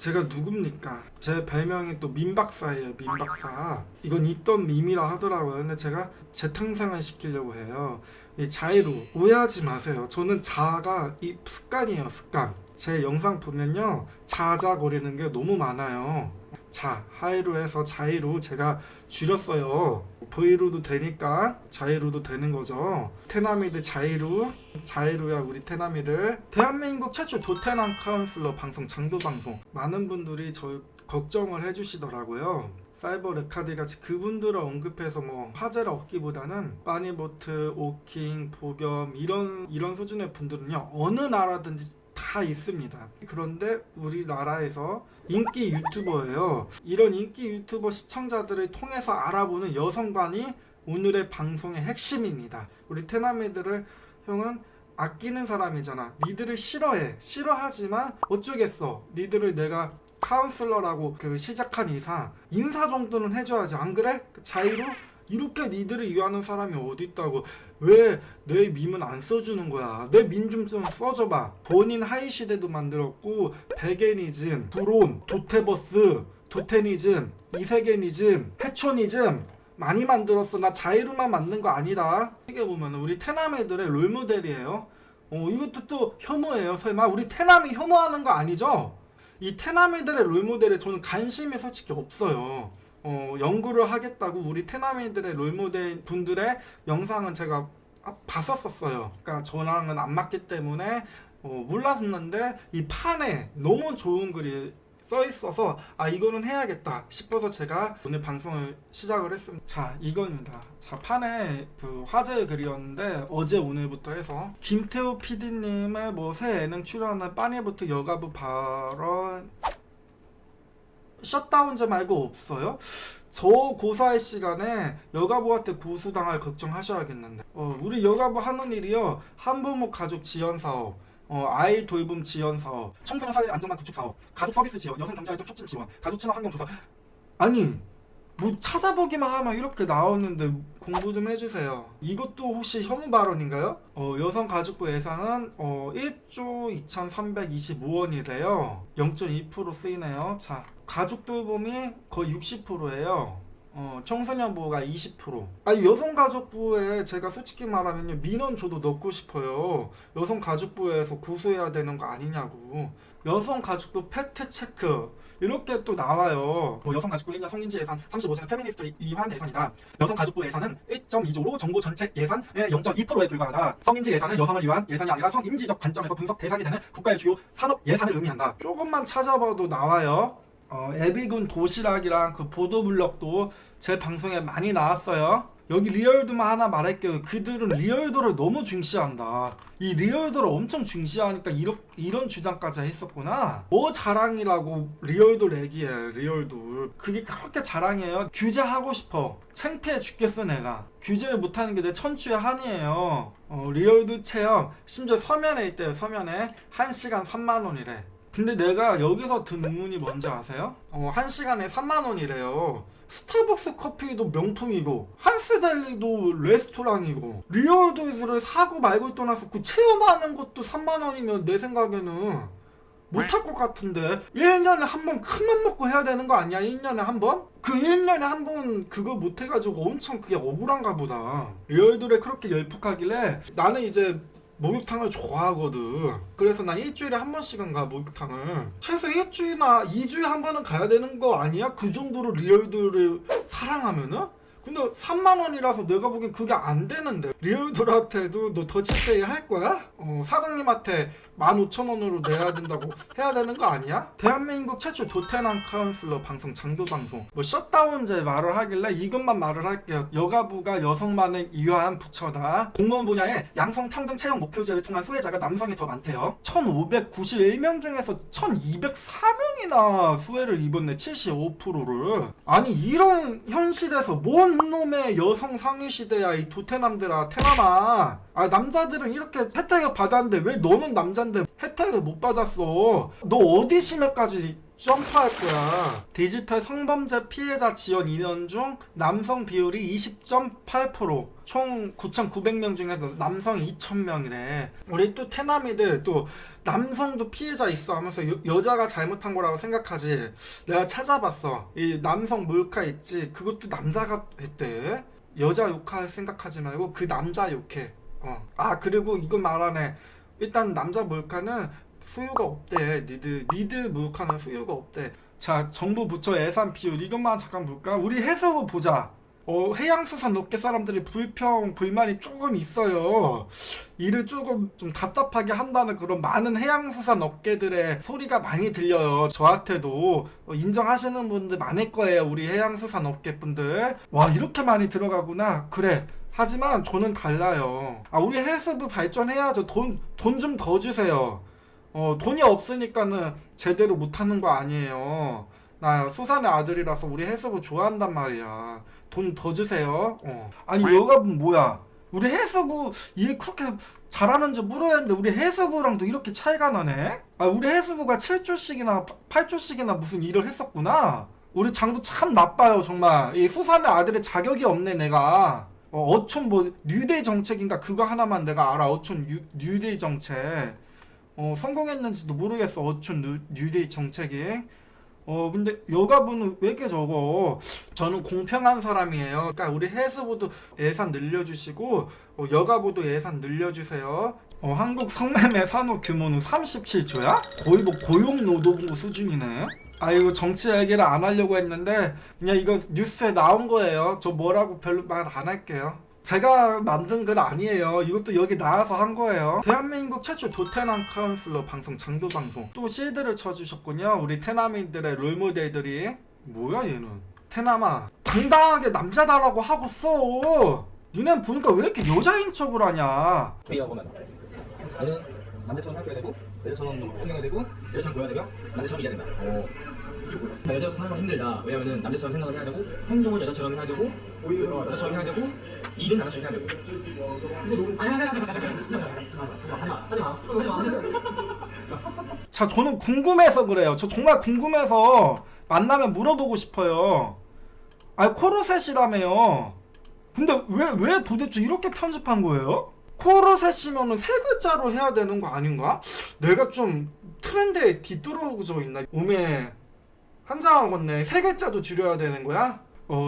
제가 누굽니까? 제 별명이 또 민박사예요. 민박사. 이건 있던 밈이라 하더라고요. 근데 제가 재탕생을 시키려고 해요. 이 자이루 오해하지 마세요. 저는 자가 이 습관이에요. 습관. 제 영상 보면요, 자자거리는 게 너무 많아요. 자, 하이로 해서 자이루 제가 줄였어요. V로도 되니까 자이루도 되는 거죠. 테나미드 자이루, 자이루야 우리 테나미들. 대한민국 최초 도테남 카운슬러 방송, 장도 방송. 많은 분들이 저 걱정을 해주시더라고요. 사이버 레카디 같이 그분들을 언급해서 뭐 화제를 얻기보다는 빠니보트, 오킹, 보겸 이런 수준의 분들은요, 어느 나라든지 다 있습니다. 그런데 우리나라에서 인기 유튜버예요. 이런 인기 유튜버 시청자들을 통해서 알아보는 여성관이 오늘의 방송의 핵심입니다. 우리 테나미들을 형은 아끼는 사람이잖아. 니들을 싫어해. 싫어하지만 어쩌겠어. 니들을 내가 카운슬러라고 시작한 이상 인사 정도는 해줘야지. 안 그래? 자이루? 이렇게 니들을 이해하는 사람이 어디 있다고. 왜 내 밈은 안 써주는 거야? 내 밈 좀 써줘봐. 본인 하이시대도 만들었고, 베게니즘, 브론, 도테버스, 도테니즘, 이세게니즘, 해초니즘 많이 만들었어. 나 자이루만 만든 거 아니다. 이게 보면 우리 테나미들의 롤모델이에요. 이것도 또 혐오예요. 설마 우리 테나미 혐오하는 거 아니죠? 이 테나미들의 롤모델에 저는 관심이 솔직히 없어요. 연구를 하겠다고 우리 테나미들의 롤모델 분들의 영상은 제가 봤었어요. 그러니까 저랑은 안 맞기 때문에 몰랐는데 이 판에 너무 좋은 글이 써 있어서 이거는 해야겠다 싶어서 제가 오늘 방송을 시작을 했습니다. 자, 이겁니다. 자, 판에 화제의 글이었는데 어제 오늘부터 해서 김태우 PD님의 새 예능 출연한 빠니보트 여가부 발언 셧다운제 말고 없어요? 저 고사할 시간에 여가부한테 고소당할 걱정하셔야겠는데. 우리 여가부 하는 일이요, 한부모 가족 지원 사업, 아이 돌봄 지원 사업, 청소년 사회 안전망 구축 사업, 가족 서비스 지원, 여성 경제활동 촉진 지원, 가족 친화 환경 조사. 아니 뭐 찾아보기만 하면 이렇게 나오는데 공부 좀 해주세요. 이것도 혹시 혐오 발언인가요? 여성가족부 예산은 1조 2325원이래요. 0.2% 쓰이네요. 자, 가족 돌봄이 거의 60%예요. 청소년 보호가 20%. 여성가족부에 제가 솔직히 말하면요, 민원 저도 넣고 싶어요. 여성가족부에서 고소해야 되는 거 아니냐고. 여성가족부 팩트체크 이렇게 또 나와요. 여성가족부 1년 성인지 예산 35조는 페미니스트 위한 예산이다. 여성가족부 예산은 1.2조로 정부 전체 예산의 0.2%에 불과하다. 성인지 예산은 여성을 위한 예산이 아니라 성인지적 관점에서 분석 대상이 되는 국가의 주요 산업 예산을 의미한다. 조금만 찾아봐도 나와요. 애비군 도시락이랑 그 보도블럭도 제 방송에 많이 나왔어요. 여기 리얼도만 하나 말할게요. 그들은 리얼도를 너무 중시한다. 이 리얼도를 엄청 중시하니까 이런 주장까지 했었구나. 뭐 자랑이라고 리얼도 얘기해. 리얼도 그게 그렇게 자랑이에요. 규제하고 싶어. 창피해 죽겠어 내가. 규제를 못하는 게 내 천추의 한이에요. 리얼도 체험 심지어 서면에 있대요. 서면에 1시간 3만원이래. 근데 내가 여기서 든 의문이 뭔지 아세요? 1시간에 3만원이래요. 스타벅스 커피도 명품이고 한스델리도 레스토랑이고 리얼도이즈를 사고 말고 떠나서 그 체험하는 것도 3만원이면 내 생각에는 못할 것 같은데 1년에 한 번 큰맘 먹고 해야 되는 거 아니야? 1년에 한 번? 그 1년에 한 번 그거 못해가지고 엄청 그게 억울한가 보다. 리얼도에 그렇게 열폭하길래 나는 이제 목욕탕을 좋아하거든. 그래서 난 일주일에 한 번씩은 가, 목욕탕을. 최소 일주일이나 2주에 한 번은 가야 되는 거 아니야? 그 정도로 리얼도를 사랑하면은? 근데 3만원이라서 내가 보기엔 그게 안 되는데. 리얼도한테도 너 더치페이 할 거야? 사장님한테 15,000원으로 내야 된다고 해야 되는 거 아니야? 대한민국 최초 도테남 카운슬러 방송, 장도 방송. 셧다운제 말을 하길래 이것만 말을 할게요. 여가부가 여성만을 위한 부처다. 공무원 분야에 양성평등 채용 목표제를 통한 수혜자가 남성이 더 많대요. 1591명 중에서 1204명이나 수혜를 입었네. 75%를. 아니 이런 현실에서 뭔 놈의 여성 상위 시대야 이 도테남들아. 테나마. 남자들은 이렇게 혜택을 받았는데 왜 너는 남잔데 혜택을 못 받았어? 너 어디 심해까지 점프할 거야. 디지털 성범죄 피해자 지원 인원 중 남성 비율이 20.8%, 총 9,900명 중에서 남성 2,000명이래. 우리 또 테나미들 또 남성도 피해자 있어 하면서 여자가 잘못한 거라고 생각하지. 내가 찾아봤어. 이 남성 몰카 있지, 그것도 남자가 했대. 여자 욕할 생각하지 말고 그 남자 욕해. 아 그리고 이거 말하네. 일단 남자 몰카는 수요가 없대. 니드 몰카는 수요가 없대. 자, 정부 부처 예산 비율 이것만 잠깐 볼까? 우리 해수부 보자. 해양수산 업계 사람들이 불만이 조금 있어요. 일을 조금 좀 답답하게 한다는 그런 많은 해양수산 업계들의 소리가 많이 들려요. 저한테도 인정하시는 분들 많을 거예요. 우리 해양수산 업계 분들. 와, 이렇게 많이 들어가구나. 그래. 하지만 저는 달라요. 우리 해수부 발전해야죠. 돈 좀 더 주세요. 돈이 없으니까는 제대로 못하는 거 아니에요. 나 수산의 아들이라서 우리 해수부 좋아한단 말이야. 돈 더 주세요. 아니 여가분 뭐야? 우리 해수부 일 그렇게 잘하는지 모르겠는데 우리 해수부랑도 이렇게 차이가 나네? 우리 해수부가 7조씩이나 8조씩이나 무슨 일을 했었구나. 우리 장도 참 나빠요 정말. 이 수산의 아들의 자격이 없네 내가. 어촌 뭐 뉴데이 정책인가 그거 하나만 내가 알아. 어촌 뉴데이 정책. 성공했는지도 모르겠어. 어촌 뉴데이 정책이. 근데 여가부는 왜 이렇게 적어? 저는 공평한 사람이에요. 그러니까 우리 해수부도 예산 늘려주시고 여가부도 예산 늘려주세요. 한국 성매매 산업 규모는 37조야? 거의 뭐 고용노동부 수준이네. 이거 정치 얘기를 안 하려고 했는데 그냥 이거 뉴스에 나온 거예요. 저 뭐라고 별로 말 안 할게요. 제가 만든 글 아니에요. 이것도 여기 나와서 한 거예요. 대한민국 최초 도테남 카운슬러 방송 장도방송 또 실드를 쳐주셨군요. 우리 테나민들의 롤모델들이. 뭐야 얘는. 테나마 당당하게 남자다라고 하고 써. 니네 보니까 왜 이렇게 여자인 척을 하냐. 보면 나는 남자처럼 살아야 되고 여자처럼 행동해야 되고 여자처럼 보여야 되고 남자처럼 일해야 된다. 여자로서 사는 건 힘들다. 왜냐면은 남자처럼 생각을 해야 되고 행동은 여자처럼 해야 되고 여자처럼 해야 되고 일은 남자처럼 해야 되고. 아니 하지마. 자, 저는 궁금해서 그래요. 저 정말 궁금해서 만나면 물어보고 싶어요. 코르셋이라며요. 근데 왜 도대체 이렇게 편집한 거예요? 코르셋이면은 세 글자로 해야 되는 거 아닌가? 내가 좀 트렌드에 뒤떨어져 있나? 오메 한장하겠네. 세 글자도 줄여야 되는 거야?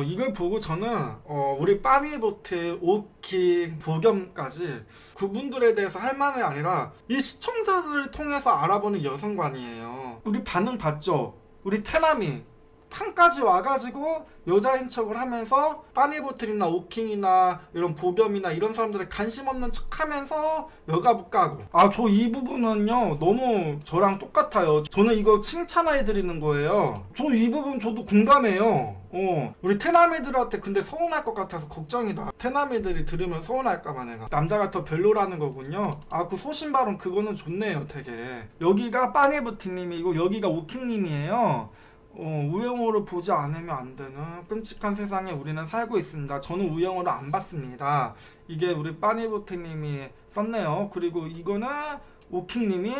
이걸 보고 저는 우리 빠니보트, 오킹, 보겸까지 그분들에 대해서 할 말이 아니라 이 시청자들을 통해서 알아보는 여성관이에요. 우리 반응 봤죠? 우리 테나미 판까지 와가지고 여자인 척을 하면서 빠니보틀이나 오킹이나 이런 보겸이나 이런 사람들의 관심 없는 척 하면서 여가부 까고. 저 이 부분은요 너무 저랑 똑같아요. 저는 이거 칭찬해드리는 거예요. 저 이 부분 저도 공감해요. 우리 테나미들한테 근데 서운할 것 같아서 걱정이다. 테나미들이 들으면 서운할까봐 내가. 남자가 더 별로라는 거군요. 그 소신발언 그거는 좋네요 되게. 여기가 빠니보틀님이고 여기가 오킹님이에요. 우영우를 보지 않으면 안 되는 끔찍한 세상에 우리는 살고 있습니다. 저는 우영우를 안 봤습니다. 이게 우리 빠니보트님이 썼네요. 그리고 이거는 오킹님이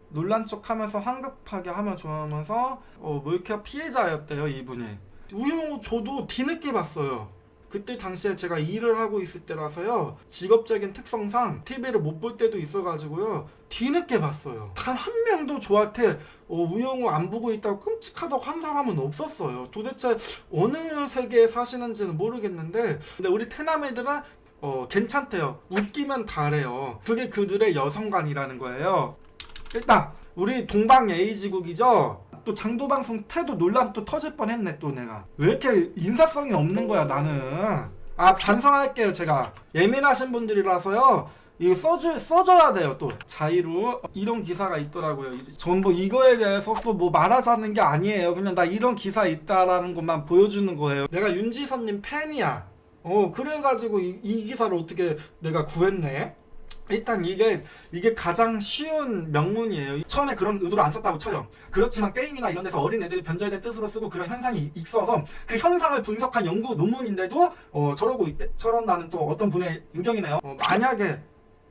놀란 척 하면서 황급하게 하면 좋아하면서 몰카 피해자였대요 이분이. 우영우 저도 뒤늦게 봤어요. 그때 당시에 제가 일을 하고 있을 때라서요. 직업적인 특성상 TV를 못 볼 때도 있어가지고요. 뒤늦게 봤어요. 단 한 명도 저한테 우영우 안 보고 있다고 끔찍하다고 한 사람은 없었어요. 도대체 어느 세계에 사시는지는 모르겠는데 근데 우리 테나매들은 괜찮대요. 웃기면 다래요. 그게 그들의 여성관이라는 거예요. 일단 우리 동방 에이지국이죠. 또 장도방송 태도 논란 또 터질 뻔했네. 또 내가 왜 이렇게 인사성이 없는 거야 나는. 반성할게요. 제가 예민하신 분들이라서요 이거 써줘야 돼요. 또 자의로 이런 기사가 있더라고요. 전 뭐 이거에 대해서 또 뭐 말하자는 게 아니에요. 그냥 나 이런 기사 있다라는 것만 보여주는 거예요. 내가 윤지선님 팬이야. 그래가지고 이 기사를 어떻게 내가 구했네. 일단 이게 가장 쉬운 명문이에요. 처음에 그런 의도로 안 썼다고 쳐요. 그렇지만 게임이나 이런 데서 어린 애들이 변절된 뜻으로 쓰고 그런 현상이 있어서 그 현상을 분석한 연구 논문인데도 저런다는 또 어떤 분의 의견이네요. 만약에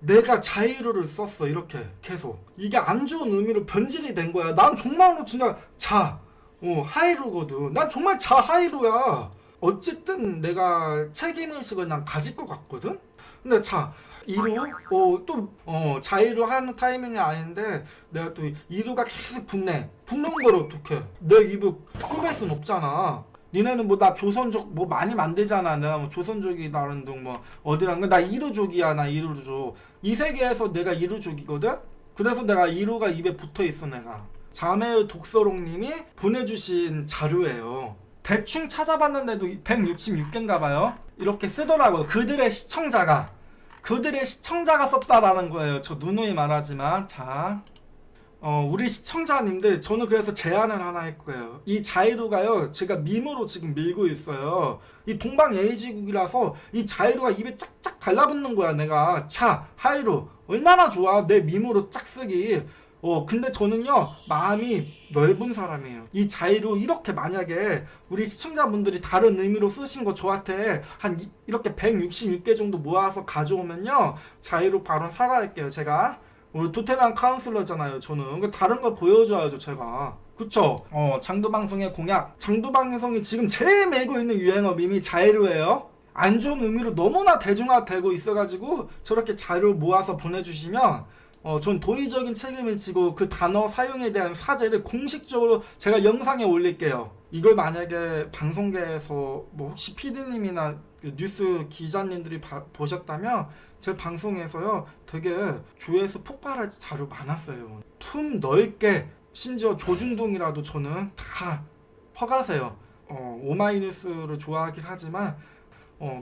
내가 자이루를 썼어. 이렇게 계속. 이게 안 좋은 의미로 변질이 된 거야. 난 정말로 진짜 하이루거든. 난 정말 하이루야. 어쨌든 내가 책임의식을 난 가질 것 같거든? 근데 이루? 자이루 하는 타이밍이 아닌데 내가 또 이루가 계속 붙는 걸 어떡해. 내 입을 꾸밀 순 없잖아. 니네는 뭐 나 조선족 뭐 많이 만들잖아. 내가 뭐 조선족이라는 둥 뭐 어디라는 거. 나 이루족이야. 나 이루족. 이 세계에서 내가 이루족이거든? 그래서 내가 이루가 입에 붙어있어. 내가 자매의 독서롱님이 보내주신 자료예요. 대충 찾아봤는데도 166개인가 봐요. 이렇게 쓰더라고요. 그들의 시청자가 썼다라는 거예요. 저 누누이 말하지만. 우리 시청자님들, 저는 그래서 제안을 하나 했고요. 이 자이루가요, 제가 밈으로 지금 밀고 있어요. 이 동방예의지국이라서 이 자이루가 입에 짝짝 달라붙는 거야. 내가 하이루 얼마나 좋아. 내 밈으로 짝 쓰기. 근데 저는요, 마음이 넓은 사람이에요. 이 자이루 이렇게 만약에 우리 시청자분들이 다른 의미로 쓰신 거 저한테 이렇게 166개 정도 모아서 가져오면요, 자이루 발언 사과할게요. 제가 우리 토테남 카운슬러잖아요. 저는 다른 걸 보여줘야죠. 제가. 그쵸? 장도방송의 공약. 장도방송이 지금 제일 메고 있는 유행어 밈이 자이루예요. 안 좋은 의미로 너무나 대중화되고 있어가지고 저렇게 자료 모아서 보내주시면 전 도의적인 책임을 지고 그 단어 사용에 대한 사죄를 공식적으로 제가 영상에 올릴게요. 이걸 만약에 방송계에서 뭐 혹시 PD님이나 그 뉴스 기자님들이 보셨다면 제 방송에서요 되게 조회수 폭발할 자료 많았어요. 품 넓게 심지어 조중동이라도 저는 다 퍼가세요. 오마이뉴스를 좋아하긴 하지만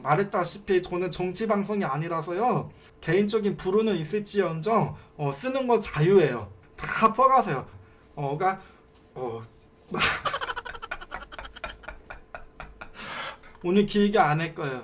말했다시피 저는 정치 방송이 아니라서요. 개인적인 불운은 있을지언정 쓰는 건 자유예요. 다 퍼가세요. 오늘 길게 안 할 거예요.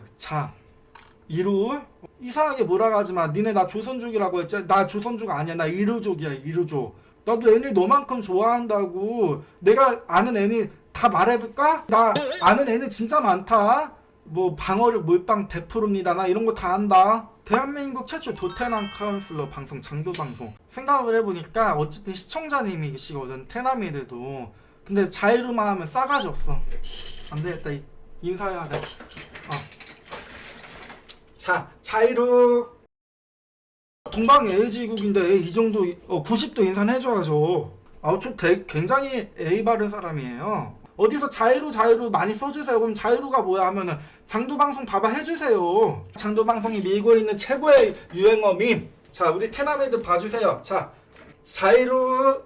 이루 이상하게 몰아가지마. 니네 나 조선족이라고 했지. 나 조선족 아니야. 나 이루족이야. 이루족. 나도 애니 너만큼 좋아한다고. 내가 아는 애니 다 말해볼까? 나 아는 애니 진짜 많다. 뭐 방어력 몰빵 100%입니다. 나 이런 거 다 안다. 대한민국 최초 도테남 카운슬러 방송 장도방송. 생각을 해보니까 어쨌든 시청자님이시거든. 테남이들도. 근데 자이루만 하면 싸가지 없어. 안되겠다. 인사해야 돼. 자이루 동방예의지국인데 이 정도 90도 인사는 해줘야죠. 굉장히 예의 바른 사람이에요. 어디서 자이루 많이 써주세요. 그럼 자이루가 뭐야 하면은 장도방송 봐봐 해주세요. 장도방송이 밀고 있는 최고의 유행어 밈. 우리 테나메드 봐주세요. 자이루